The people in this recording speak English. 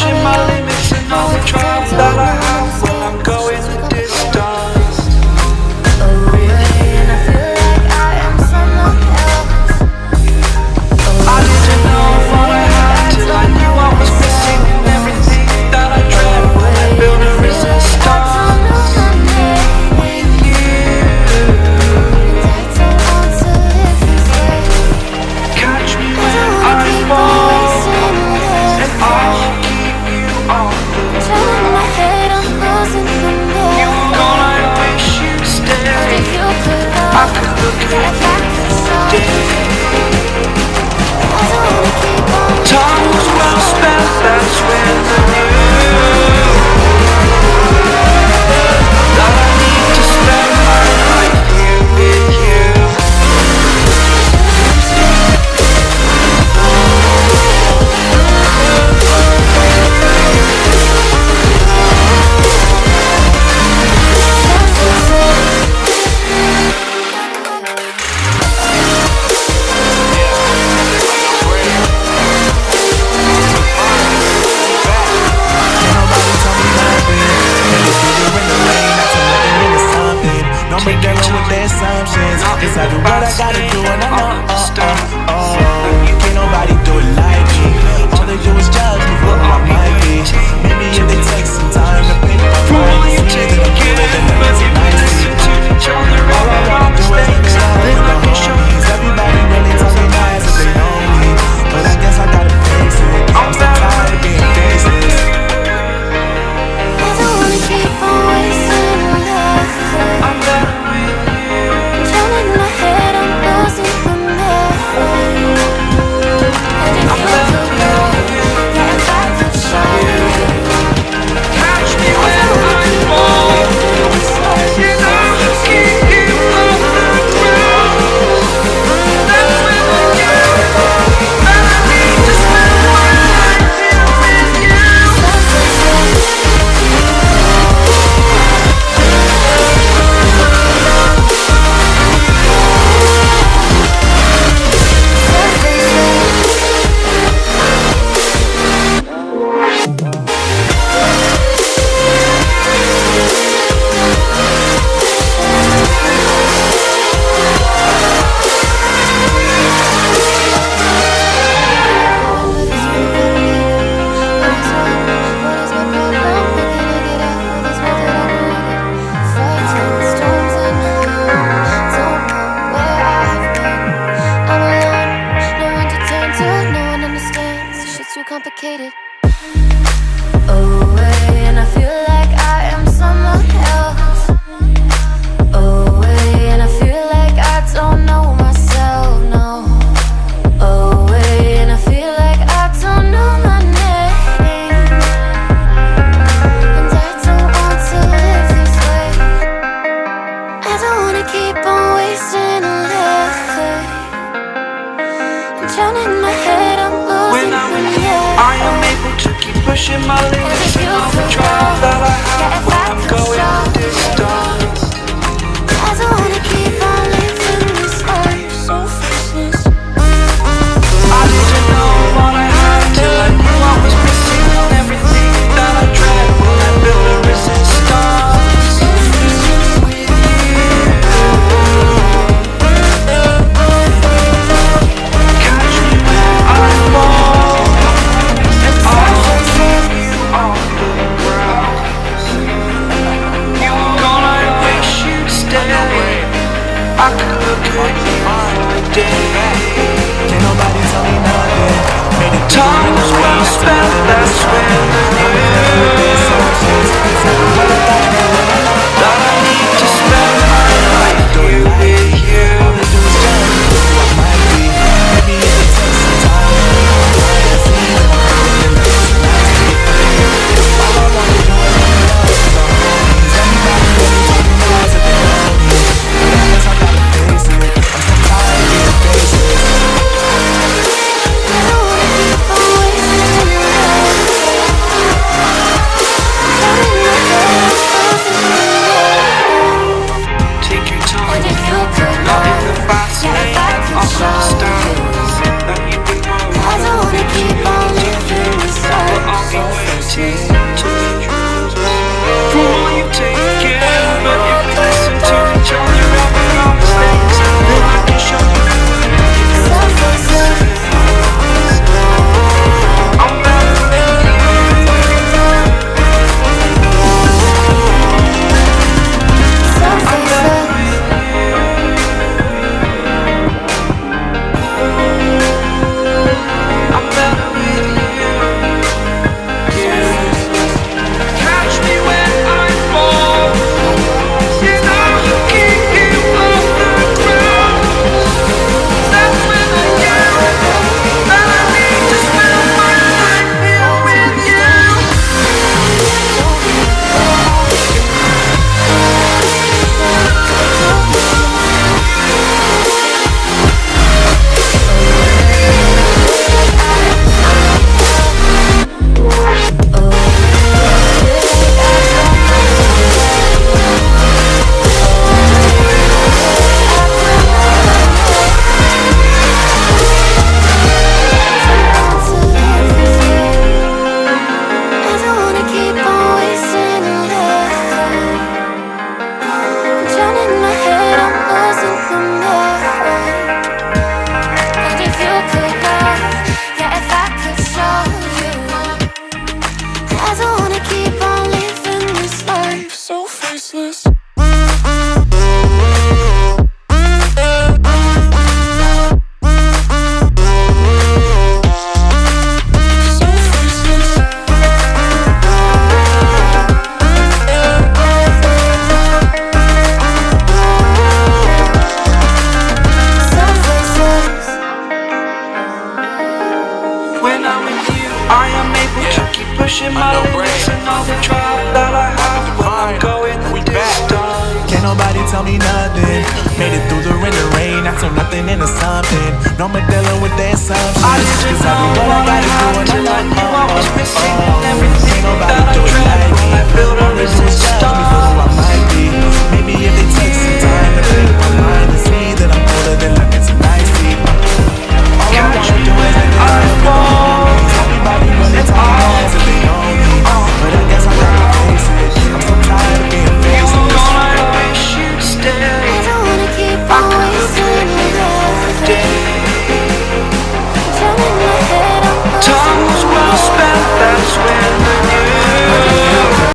pushing my limits and all the drive that I have when I'm going the distance. And I feel like I am someone else. I didn't know what I had till I knew I was missing in everything that I dread when I build a resistance. With you, catch me when I fall, and I'll keep you on the move. You were gone, I wish you'd stay. I could look at you all day. Time was well spent, that's when I knew that I need to spend my life with you. another drop that I have when I'm going the distance. Can't nobody tell me nothing. Made it through the rain, I turned nothing into something. No more dealing with the assumptions. I didn't know what I had till I knew I was missing everything Ain't nobody that I do it